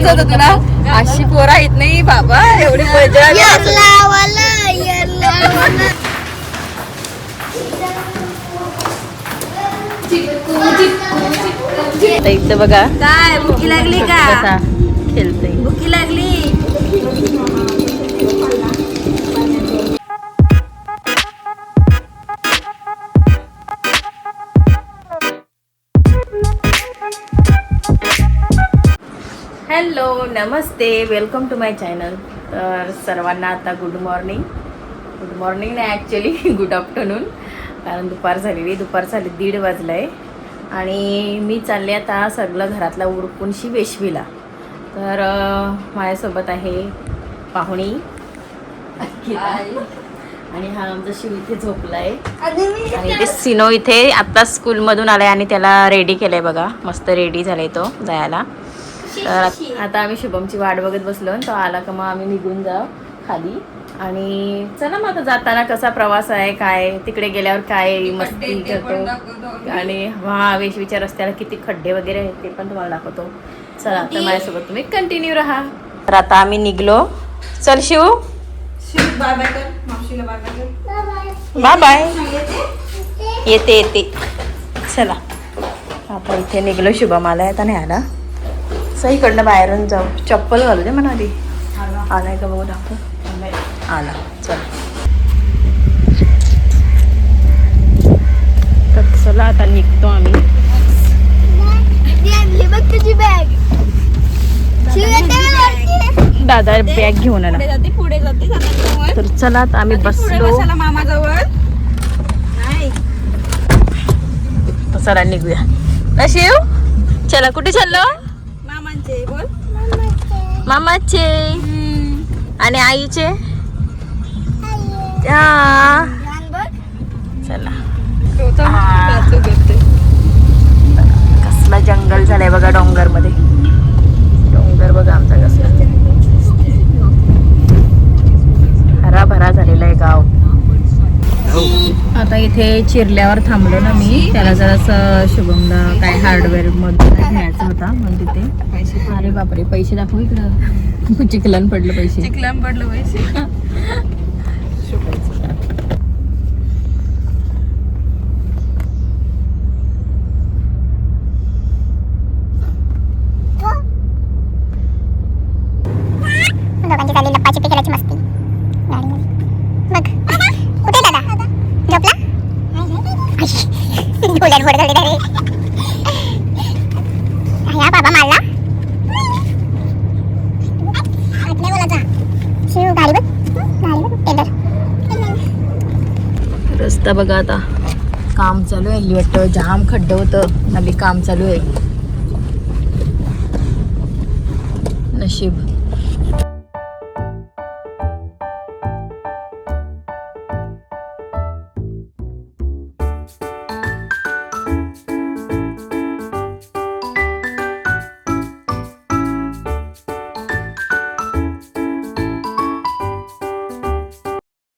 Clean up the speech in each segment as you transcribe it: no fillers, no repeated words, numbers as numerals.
समजत होतं तुला अशी पोरं आहेत नाही बाबा एवढी मजा इथं बघा काय भुकी लागली का खेळतय भुकी लागली हॅलो नमस्ते वेलकम टू माय चॅनल. तर सर्वांना आता गुड मॉर्निंग नाही ॲक्च्युली गुड आफ्टरनून, कारण दुपार झाली 1:30 वाजलं आहे आणि मी चालले आता सगळं घरातला उरकूनशी वेशवीला. तर माझ्यासोबत आहे पाहुणी आणि हा आमचा शिव इथे झोपला आहे आणि ते सिनो इथे आत्ता स्कूलमधून आलाय आणि त्याला रेडी केलंय बघा, मस्त रेडी झालाय तो जायला. तर आता आम्ही शुभमची वाट बघत बसलो, तो आला का मग आम्ही निघून जाऊ खाली. आणि चला मग आता जाताना कसा प्रवास आहे, काय तिकडे गेल्यावर काय मस्ती करतो आणि हा वेशवीच्या रस्त्याला किती खड्डे वगैरे आहेत ते पण तुम्हाला दाखवतो. चला तर माझ्यासोबत तुम्ही कंटिन्यू राहा. तर आता आम्ही निघलो. चल शिव बाय बाय कर मावशीला बाय बाय कर बाय बाय. येते चला आता इथे निघलो. शुभम आलाय आता नाही आला, सईकडनं बाहेरून जाऊ. चप्पल घालू दे म्हणा आधी. आलाय का बघू दाखव. आला चल. तर चला आता निघतो आम्ही. दादा बॅग घेऊन आला. पुढे जाते तर चला आता आम्ही बसलो. मामाजवळ नाही चला निघूया. शिव चला कुठे चाललो. मामांचे बोल मामाचे आणि आईचे. चला कसला जंगल झालाय बघा डोंगर मध्ये. डोंगर बघा आमचा कसला हराभरा झालेला आहे गाव. आता इथे चिरल्यावर थांबलो ना मी, त्याला जरासं शुभमला काय हार्डवेअर मध्ये घ्यायचा होता म्हणून तिथे. अरे बापरे पैसे दाखव इकडं. चिखलान पडलं पैसे. दोघांची चालली लप्पाची खेळायची मस्ती गाडीमध्ये. बघ कुठे दादा झोपला. डोळ्यात घोड झाले रे. या बाबा मारला. शिव गाडी बघ टेंडर. रस्ता बघा आता काम चालू आहे वाटतं. जाम खड्डं होतं नवी काम चालू आहे. नशीब.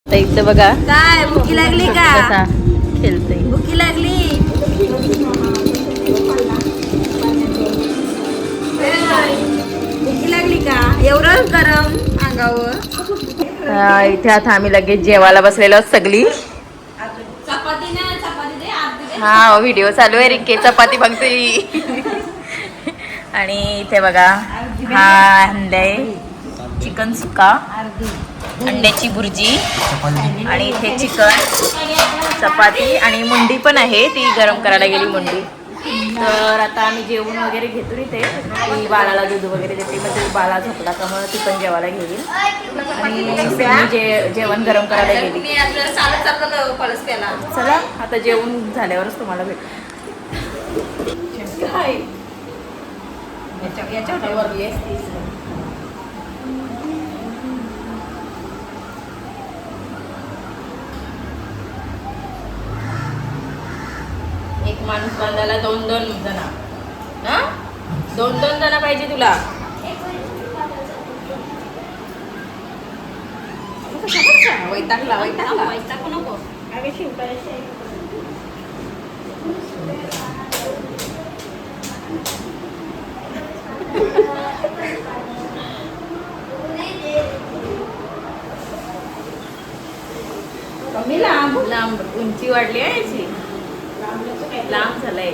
इथं बघा काय भुकी लागली का कसा खेळतय. भुकी लागली भुकी लागली का एवढं गरम अंगावर. इथे आता आम्ही लगेच जेवायला बसलेलो सगळी. चपाती ना चपाती दे अर्धी. हा व्हिडिओ चालू आहे रिंके चपाती बघतोय. आणि इथे बघा हा अंडे चिकन सुका, अंड्याची भुर्जी आणि इथे चिकन, चपाती आणि मुंडी पण आहे, ती गरम करायला गेली मुंडी. तर आता आम्ही जेवण वगैरे घेतो इथे. ती बाळाला दूध वगैरे देते, म्हणजे बाळा झोपला त्यामुळे ती पण जेवायला घेईल. आणि जेवण गरम करायला गेली. चला आता जेवण झाल्यावरच तुम्हाला भेट. एक माणूस बांधायला 2-2 जण. हा 2-2 जण पाहिजे तुला. वैतागला वैतागू नको. अरे शिवकारायचे कमी लांब लांब उंची वाढली आहे याची. लांब झालंय.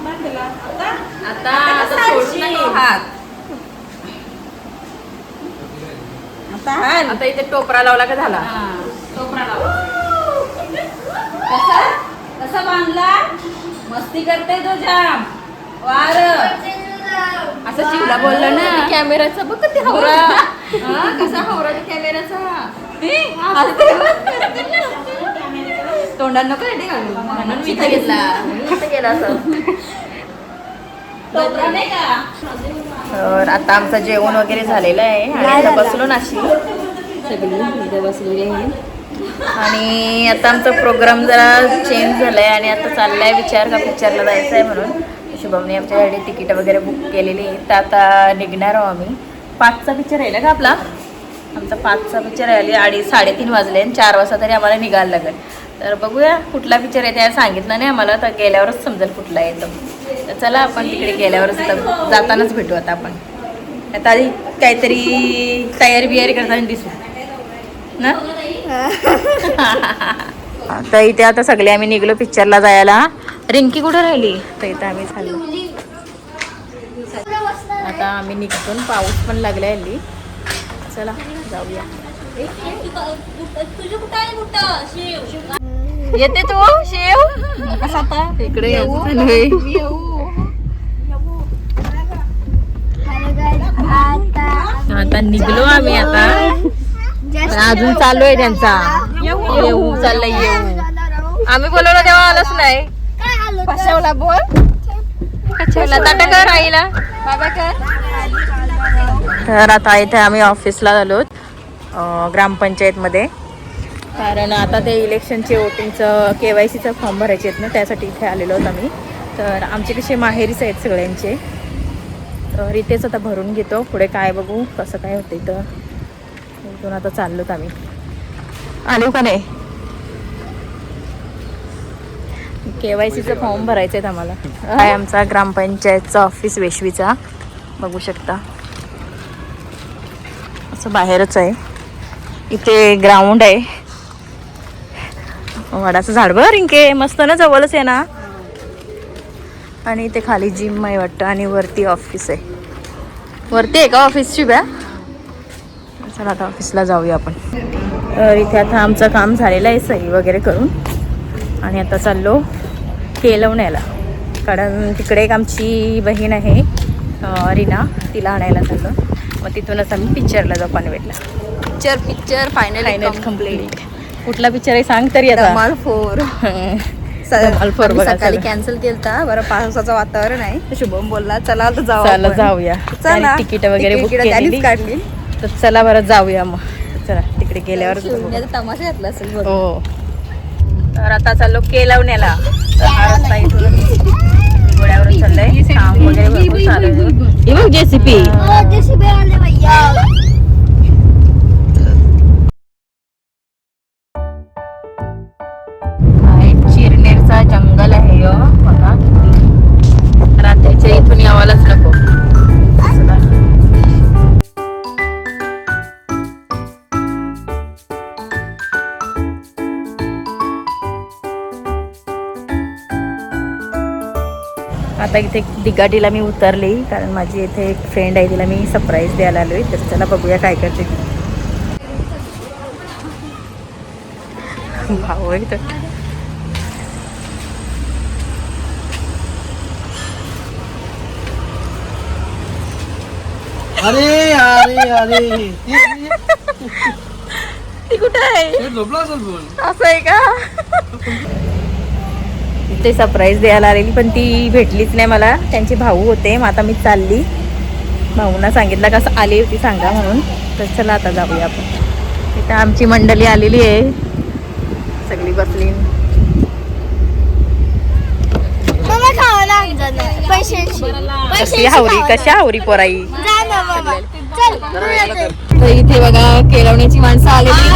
बांधला. आता आता सोडशील. हात आता हाल. आता इथे टोपरा लावला का झाला. टोपरा लावा. कसा कसा बांधला मस्ती करते तो जाम वार असं शिवला बोललं ना कॅमेराचा बघ किती हवरा. कसा हवरा कॅमेराचा. तोंडात नको रेडी घालू म्हणून मी इथे घेतला. इथे गेला असं. टोपरा नाही का तर आता आमचं जेवण वगैरे झालेलं आहे आणि आता बसलो नाशी सगळी इथे बसलेली आहे. आणि आता आमचा प्रोग्राम जरा चेंज झालाय आणि आता चाललाय विचार का पिक्चरला जायचं आहे म्हणून शुभमने आमच्यासाठी तिकीट वगैरे बुक केलेली आहे. तर आता निघणार आहोत आम्ही. 5चा पिक्चर राहिला का आपला. आमचा 5चा पिक्चर राहिली. 3:30 वाजले आणि 4 वाजता तरी आम्हाला निघायला लागेल. तर बघूया कुठला पिक्चर आहे त्या सांगितलं नाही आम्हाला. तर गेल्यावरच समजेल कुठला येतो. तर चला आपण तिकडे गेल्यावरच जातानाच भेटू. आता आपण आता आधी काहीतरी तयारी बियारी करताना दिसू ना. तर इथे आता सगळे आम्ही निघलो पिक्चरला जायला. रिंकी कुठे राहिली. तर इथं आम्ही चाललो. आता आम्ही निघतून पाऊस पण लागलाय हल्ली. चला जाऊया. येते तू शेव कसा आता इकडे आता निघलो आम्ही. आता अजून चालू आहे त्यांचा येऊ चाललंय येऊ. आम्ही बोलवलं तेव्हा आलंच नाही. कशावला बोल कशाला ताटा कर आईला. बाबा कर. तर आता इथे आम्ही ऑफिसला आलो ग्रामपंचायतमध्ये. कारण आता ते इलेक्शनचे वोटिंगचं KYCचा फॉर्म भरायचे आहेत ना त्यासाठी इथे आलेलो आहोत आम्ही. तर आमचे कसे माहेरीच आहेत सगळ्यांचे. तर इथेच आता भरून घेतो. पुढे काय बघू कसं काय होतं. इथं इथून आता चाललोत आम्ही. आलो का नाही. KYCचा फॉर्म भरायचे आहेत आम्हाला. आहे आमचा ग्रामपंचायतचा ऑफिस वेशवीचा. बघू शकता असं बाहेरच आहे. इथे ग्राउंड आहे. वडाचं झाड बघ रिंके मस्त ना जवळच आहे ना. आणि इथे खाली जिम आहे वाटतं आणि वरती ऑफिस आहे. वरती आहे का ऑफिसची बॅ. चला आता ऑफिसला जाऊया आपण. तर इथे आता आमचं काम झालेलं आहे सही वगैरे करून. आणि आता चाललो केलवण्याला. कारण तिकडे एक आमची बहीण आहे रीना. तिला आणायला चाललो. मग तिथूनच आम्ही पिक्चरला जाऊ पनवेलला. Picture final complete. कुठला पिक्चर आहे सांग तरी आता. धमाल 4 बघा सकाळी कॅन्सल केलता. बरं पावसाचं वातावरण आहे. शुभम बोलला चला आता चला जाऊया. तिकीट वगैरे बुक केलेली काढली. तर चला बरं जाऊया मग. चला तिकडे गेल्यावर तमाशा घातला असेल. हो. तर आता चाललो केलवण्याला. तर हा रस्ता इथून घोड्यावर चाललंय. काम वगैरे भरपूर चालू आहे. JCP चिरनेरचा जंगल आहे यो बघा किती. रात्रीच्या इथून यावालाच नको. आता इथे दिगाटीला मी उतरली कारण माझी इथे एक फ्रेंड आहे. तिला मी सरप्राईज द्यायला आलोय. तर चला बघूया काय करते ती. भाऊ आहे तर अरे अरे अरे ती कुठे आहे. झोपला असेल बोल. असं आहे का. ते सरप्राईज द्यायला आलेली पण ती भेटलीच नाही मला. त्यांचे भाऊ होते. मग आता मी चालली. भाऊंना सांगितलं कसं आली होती सांगा म्हणून. तर चला आता जाऊया आपण. इथं आमची मंडळी आलेली आहे सगळी बसली. कशा हावरी पोराई. तर इथे बघा केलवण्याची माणसं आलेली.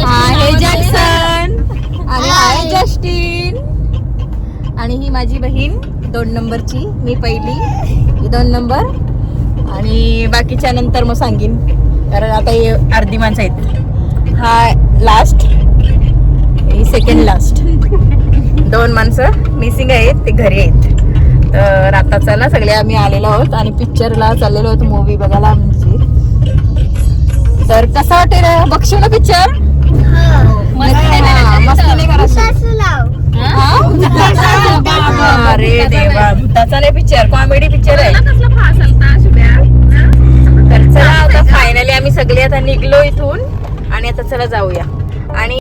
आहे जॅक्सन आणि आहे जस्टिन आणि ही माझी बहीण 2 नंबरची. मी पहिली. 2 नंबर आणि बाकीच्या नंतर मग सांगेन, कारण आता हे अर्धी माणसं आहेत. हा लास्ट, ही सेकंड लास्ट. 2 माणसं मिसिंग आहेत, ते घरी आहेत. तर आता चला सगळे आम्ही आलेलो आहोत आणि पिक्चरला चाललेलो आहोत, मूवी बघायला आमची. तर कसा वाटेल, बघशील ना पिक्चर? मस्ती नाही करत. अरे देवा, भूताचा नाही पिक्चर, कॉमेडी पिक्चर आहे. तर चला आता फायनली आम्ही सगळे आता निघलो इथून आणि आता चला जाऊया. आणि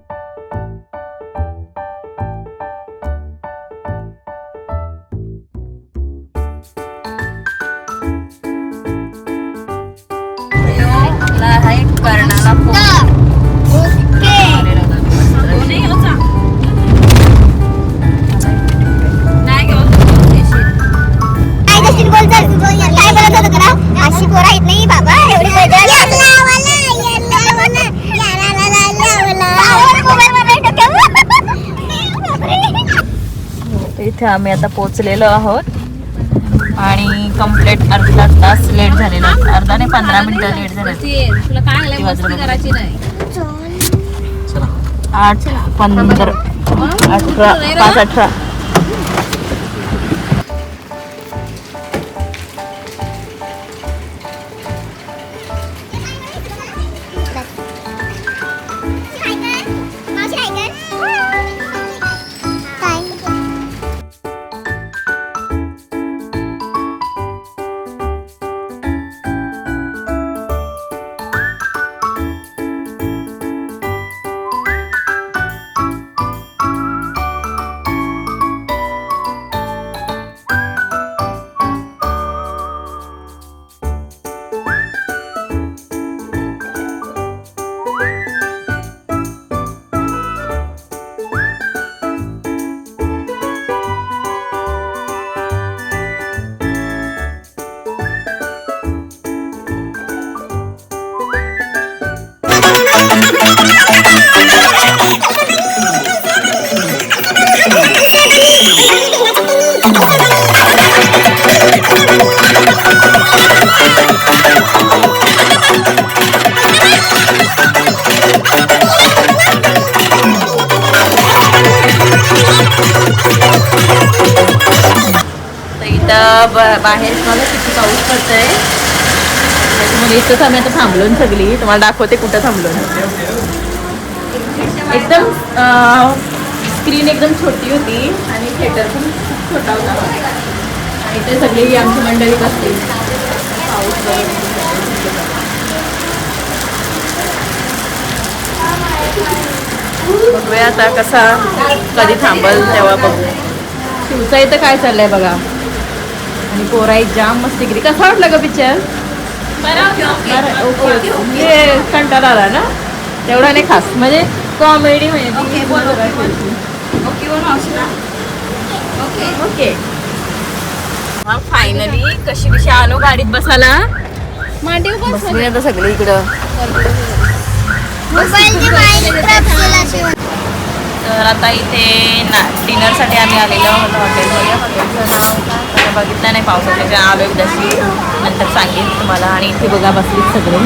कर्णाला काय बोलत होतं तुला? अशी पोरं येत नाही बाबा, एवढी इथे आम्ही आता पोहोचलेलो आहोत आणि कम्प्लीट अर्धा तास लेट झालेला, अर्धा नाही 15 मिनिटं लेट झाले. तुला काय मस्ती करायची नाही. 8, 15, 18, 5, 18. बाहेर मला किती पाऊस पडतोय, त्याच्यामुळे इथंच आम्ही आता थांबलो सगळी. तुम्हाला दाखवते कुठं थांबलो. एकदम स्क्रीन एकदम छोटी होती आणि थिएटर पण खूप छोटा होता आणि ते सगळी आमची मंडळी बसली. पाऊस बघूया आता कसा, कधी थांबल तेव्हा बघू. शिवचा इथं काय चाललंय बघा. आणि पोराई जाम मस्तीगिरी. कसा वाटला का पिक्चर? ओके, कंटाळा आला ना तेवढा नाही खास, म्हणजे कॉमेडी म्हणजे ओके. फायनली कशी आलो गाडीत बसायला. बसली आता सगळी इकडं. तर आता इथे डिनरसाठी आम्ही आलेलो आहोत हॉटेलमध्ये. हॉटेलचं नाव बघितलं नाही, पावसाच्या आलो एकदाशी, नंतर सांगेन तुम्हाला. आणि इथे बघा बसलीत सगळे.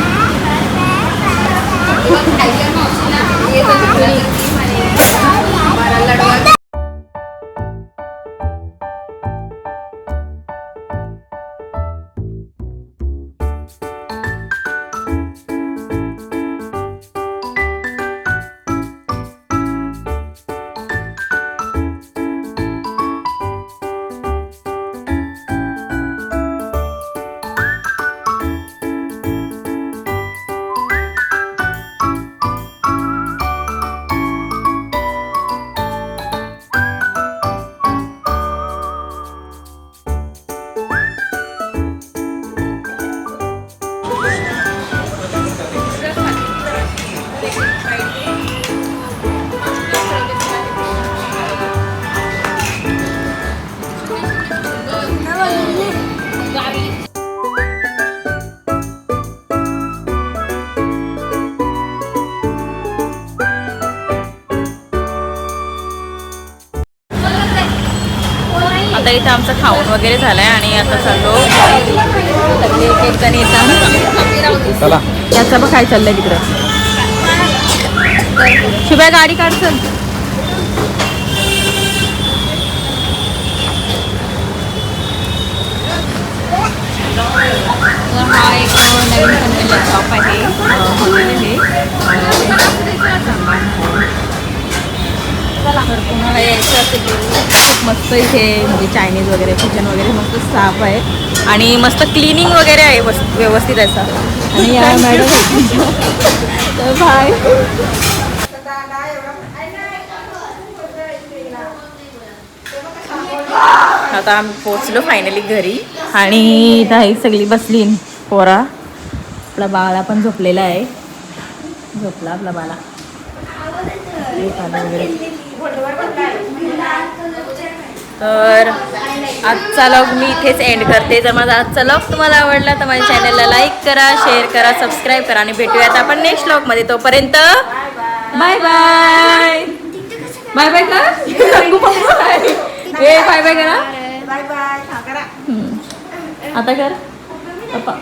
आता इथं आमचं खाऊन वगैरे झालंय आणि आता चाललो सगळे एक एक जण येतात. चला याचं बघ काय चाललंय तिकडं. शिवाय गाडी काढ चल. तर हा एक नवीन बनलेला शॉप आहे, हॉटेल आहे. तर तुम्हाला यायचं असेल खूप मस्त इथे म्हणजे चायनीज वगैरे किचन वगैरे मस्त साफ आहे आणि मस्त क्लिनिंग वगैरे आहे व्यवस्थित असं. आणि या मॅडम तर बाय. आता आम्ही पोचलो फायनली घरी आणि इथं ही सगळी बसली पोरा. आपला बाळा पण झोपलेला आहे, झोपला आपला बाळा वगैरे. तर आजचा लॉग मी इथेच एंड करते. जर माझा आजचा लॉग तुम्हाला आवडला तर माझ्या चॅनलला लाईक करा, शेअर करा, सबस्क्राईब करा आणि भेटूयात आपण नेक्स्ट लॉगमध्ये. तोपर्यंत बाय बाय. बाय बाय का बाय बाय करा. Bye bye. आता कर पप्पा.